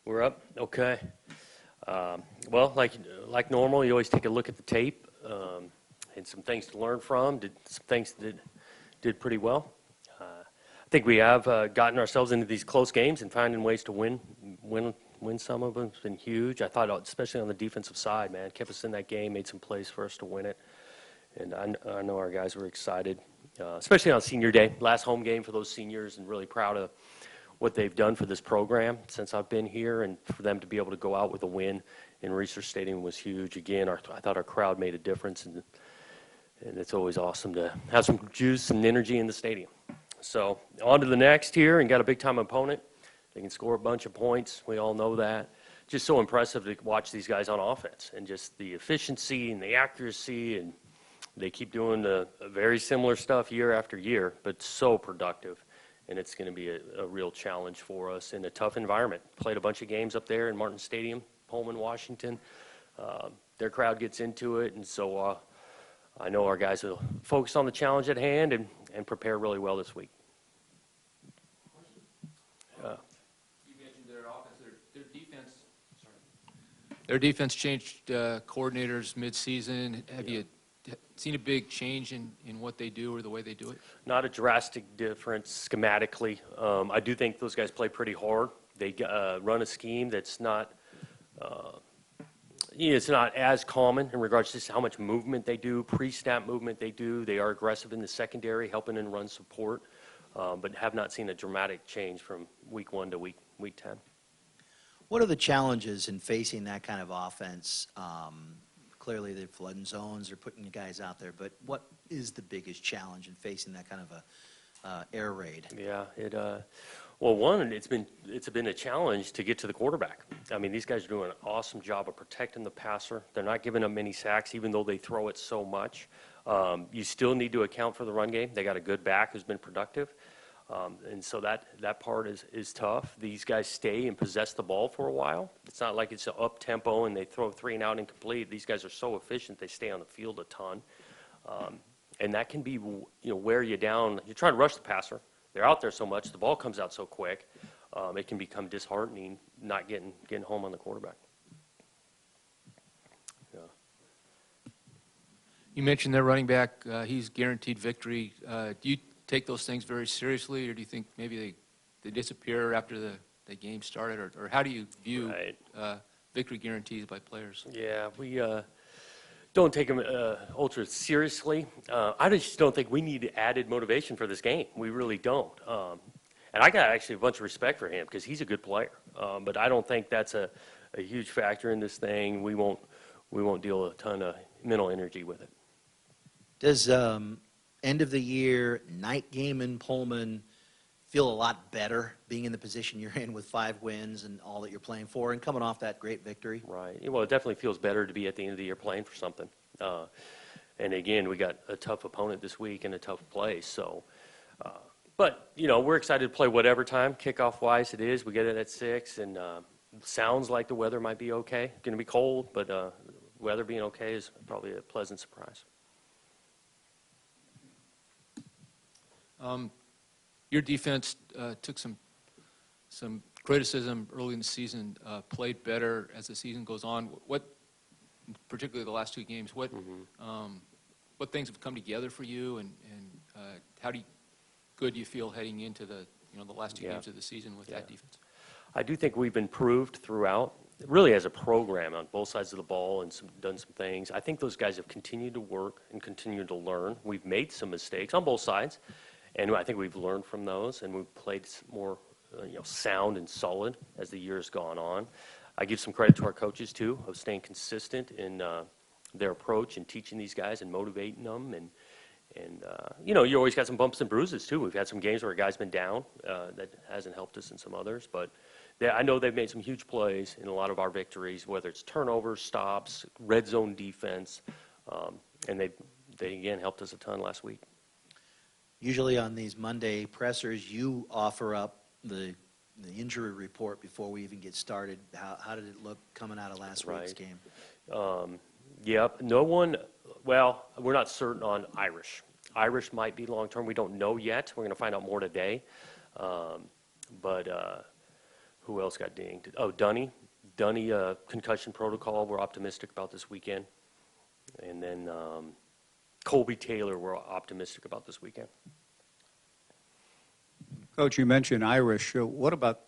We're up. Okay. Well, like normal, you always take a look at the tape and some things to learn from. Did some things that did pretty well. I think we have gotten ourselves into these close games and finding ways to win some of them. It's been huge. I thought, especially on the defensive side, man, kept us in that game, made some plays for us to win it, and I know our guys were excited, especially on senior day, last home game for those seniors, and really proud of what they've done for this program since I've been here, and for them to be able to go out with a win in Research Stadium was huge. Again, I thought our crowd made a difference, and it's always awesome to have some juice and energy in the stadium. So on to the next here, and got a big-time opponent. They can score a bunch of points. We all know that. Just so impressive to watch these guys on offense, and just the efficiency and the accuracy, and they keep doing the very similar stuff year after year, but so productive. And it's going to be a real challenge for us in a tough environment. Played a bunch of games up there in Martin Stadium, Pullman, Washington. Their crowd gets into it, and so I know our guys will focus on the challenge at hand and prepare really well this week. You mentioned their offense, their defense. Sorry. Their defense changed coordinators mid-season. Have you seen a big change in what they do or the way they do it? Not a drastic difference schematically. I do think those guys play pretty hard. They run a scheme that's not it's not as common in regards to how much movement they do, pre-snap movement they do. They are aggressive in the secondary, helping in run support, but have not seen a dramatic change from week 1 to week 10. What are the challenges in facing that kind of offense? Clearly, they're flooding zones, they're putting you guys out there, but what is the biggest challenge in facing that kind of a air raid? Yeah, well, one, it's been a challenge to get to the quarterback. I mean, these guys are doing an awesome job of protecting the passer. They're not giving up many sacks, even though they throw it so much. You still need to account for the run game. They got a good back who's been productive. And so that part is tough. These guys stay and possess the ball for a while. It's not like it's up-tempo and they throw 3 and out incomplete. These guys are so efficient, they stay on the field a ton. And that can be, wear you down. You're trying to rush the passer. They're out there so much. The ball comes out so quick. It can become disheartening not getting home on the quarterback. Yeah. You mentioned their running back. He's guaranteed victory. Do you take those things very seriously, or do you think maybe they disappear after the game started, or how do you view victory guarantees by players? Yeah, we don't take them ultra seriously. I just don't think we need added motivation for this game. We really don't. And I got actually a bunch of respect for him because he's a good player. But I don't think that's a huge factor in this thing. We won't deal a ton of mental energy with it. Does end of the year night game in Pullman feel a lot better being in the position you're in with 5 wins and all that you're playing for and coming off that great victory? Right. Well, it definitely feels better to be at the end of the year playing for something. And again, we got a tough opponent this week and a tough place. So, but we're excited to play whatever time kickoff wise it is. We get it at 6, and sounds like the weather might be okay. Going to be cold, but weather being okay is probably a pleasant surprise. Your defense took some criticism early in the season, played better as the season goes on. What, particularly the last 2 games, what things have come together for you, and how good do you feel heading into the last 2 games of the season with that defense? I do think we've improved throughout, really as a program on both sides of the ball, and done some things. I think those guys have continued to work and continued to learn. We've made some mistakes on both sides. And I think we've learned from those, and we've played more sound and solid as the year's gone on. I give some credit to our coaches, too, of staying consistent in their approach and teaching these guys and motivating them. And you always got some bumps and bruises, too. We've had some games where a guy's been down. That hasn't helped us in some others. But I know they've made some huge plays in a lot of our victories, whether it's turnovers, stops, red zone defense. And they again, helped us a ton last week. Usually on these Monday pressers, you offer up the injury report before we even get started. How did it look coming out of last week's game? Yep. No one, well, we're not certain on Irish. Irish might be long-term. We don't know yet. We're going to find out more today. But Who else got dinged? Oh, Dunny. Dunny, concussion protocol, we're optimistic about this weekend. And then Colby Taylor, we're optimistic about this weekend. Coach, you mentioned Irish. What about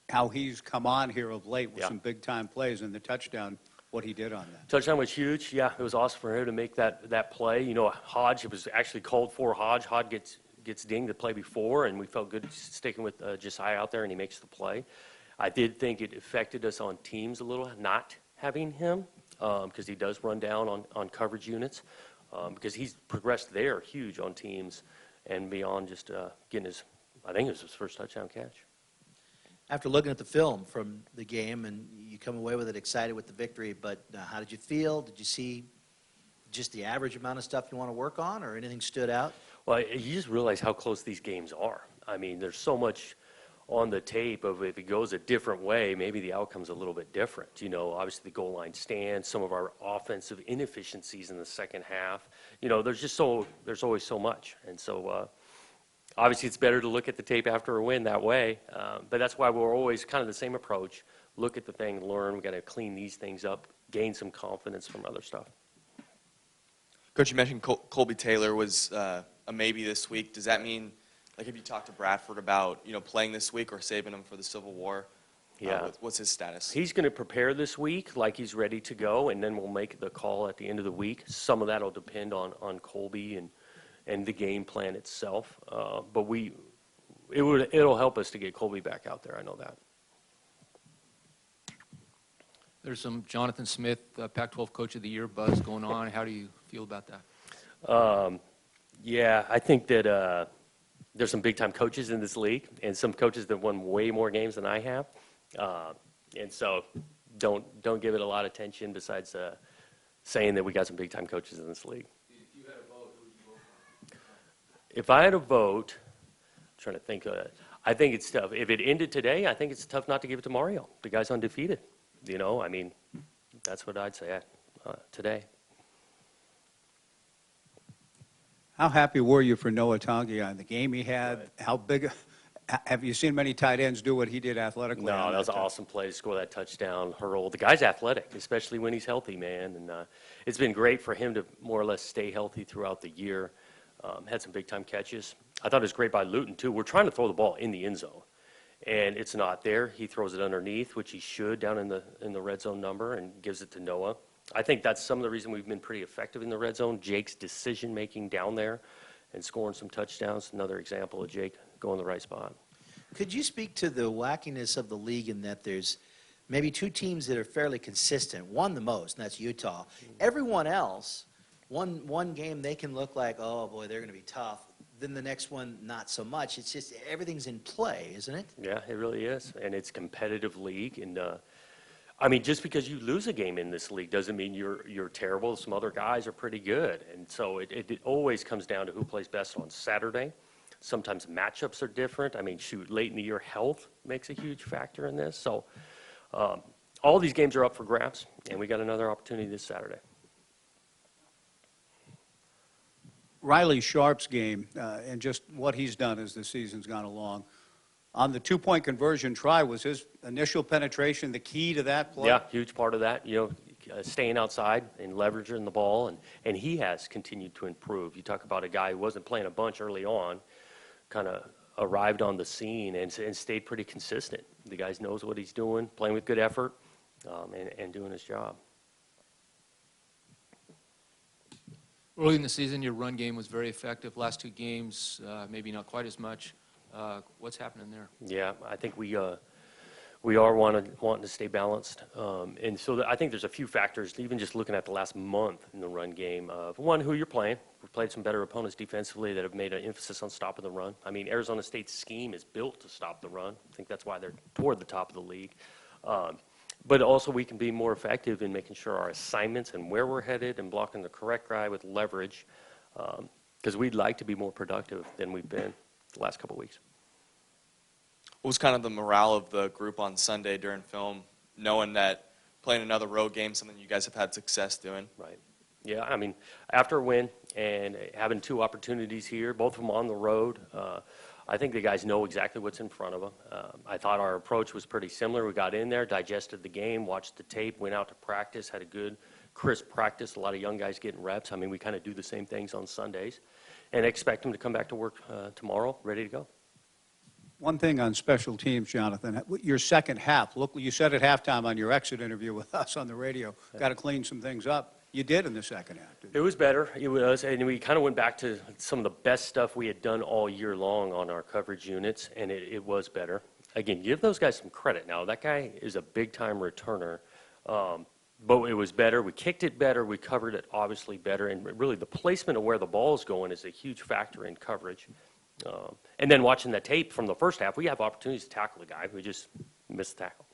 how he's come on here of late with Yeah. some big-time plays and the touchdown, what he did on that? Touchdown was huge. Yeah, it was awesome for him to make that play. You know, Hodge, it was actually called for Hodge. Hodge gets dinged the play before, and we felt good sticking with Josiah out there, and he makes the play. I did think it affected us on teams a little, not having him, because he does run down on coverage units, because he's progressed there huge on teams and beyond just getting his, I think it was his first touchdown catch. After looking at the film from the game, and you come away with it excited with the victory, but how did you feel? Did you see just the average amount of stuff you want to work on, or anything stood out? Well, you just realize how close these games are. I mean, there's so much on the tape of if it goes a different way, maybe the outcome's a little bit different. You know, obviously the goal line stands, some of our offensive inefficiencies in the second half. You know, there's always so much. And so obviously it's better to look at the tape after a win that way. But that's why we're always kind of the same approach. Look at the thing, learn. We got to clean these things up, gain some confidence from other stuff. Coach, you mentioned Colby Taylor was a maybe this week. Does that mean, like, have you talked to Bradford about, you know, playing this week or saving him for the Civil War? Yeah. What's his status? He's going to prepare this week like he's ready to go, and then we'll make the call at the end of the week. Some of that will depend on Colby and the game plan itself. But it'll help us to get Colby back out there. I know that. There's some Jonathan Smith, Pac-12 Coach of the Year buzz going on. How do you feel about that? Yeah, I think that there's some big-time coaches in this league, and some coaches that won way more games than I have. And so don't give it a lot of attention besides saying that we got some big-time coaches in this league. If you had a vote, who would you vote for? If I had a vote, I'm trying to think, I think it's tough. If it ended today, I think it's tough not to give it to Mario. The guy's undefeated. You know, I mean, that's what I'd say today. How happy were you for Noah Tongia on the game he had? Right. How big? Have you seen many tight ends do what he did athletically? No, on that was an touch? awesome play to score that touchdown, hurl. The guy's athletic, especially when he's healthy, man. And it's been great for him to more or less stay healthy throughout the year. Had some big-time catches. I thought it was great by Luton, too. We're trying to throw the ball in the end zone, and it's not there. He throws it underneath, which he should, down in the red zone number, and gives it to Noah. I think that's some of the reason we've been pretty effective in the red zone. Jake's decision-making down there and scoring some touchdowns. Another example of Jake going the right spot. Could you speak to the wackiness of the league in that there's maybe two teams that are fairly consistent, one the most, and that's Utah. Everyone else, one game they can look like, oh boy, they're going to be tough. Then the next one, not so much. It's just everything's in play, isn't it? Yeah, it really is. And it's a competitive league. And I mean, just because you lose a game in this league doesn't mean you're terrible. Some other guys are pretty good. And so it always comes down to who plays best on Saturday. Sometimes matchups are different. I mean, shoot, late in the year, health makes a huge factor in this. So all these games are up for grabs, and we got another opportunity this Saturday. Riley Sharp's game and just what he's done as the season's gone along. On the two-point conversion try, was his initial penetration the key to that play? Yeah, huge part of that, you know, staying outside and leveraging the ball, and he has continued to improve. You talk about a guy who wasn't playing a bunch early on, kind of arrived on the scene and stayed pretty consistent. The guy knows what he's doing, playing with good effort, and doing his job. Early in the season, your run game was very effective. Last two games, maybe not quite as much. What's happening there? Yeah, I think we are wanting to stay balanced, and so I think there's a few factors. Even just looking at the last month in the run game, one, who you're playing. We've played some better opponents defensively that have made an emphasis on stopping the run. I mean, Arizona State's scheme is built to stop the run. I think that's why they're toward the top of the league. But also we can be more effective in making sure our assignments and where we're headed and blocking the correct guy with leverage, because we'd like to be more productive than we've been the last couple of weeks. What was kind of the morale of the group on Sunday during film, knowing that playing another road game, something you guys have had success doing? Right. Yeah, I mean, after a win and having two opportunities here, both of them on the road, I think the guys know exactly what's in front of them. I thought our approach was pretty similar. We got in there, digested the game, watched the tape, went out to practice, had a good, crisp practice. A lot of young guys getting reps. I mean, we kind of do the same things on Sundays, and expect them to come back to work tomorrow, ready to go. One thing on special teams, Jonathan, your second half, look, you said at halftime on your exit interview with us on the radio, got to clean some things up. You did in the second half, didn't you? It was better. It was, and we kind of went back to some of the best stuff we had done all year long on our coverage units, and it was better. Again, give those guys some credit. Now, that guy is a big-time returner, but it was better. We kicked it better. We covered it obviously better, and really the placement of where the ball is going is a huge factor in coverage. And then watching that tape from the first half, we have opportunities to tackle the guy. We just missed the tackle.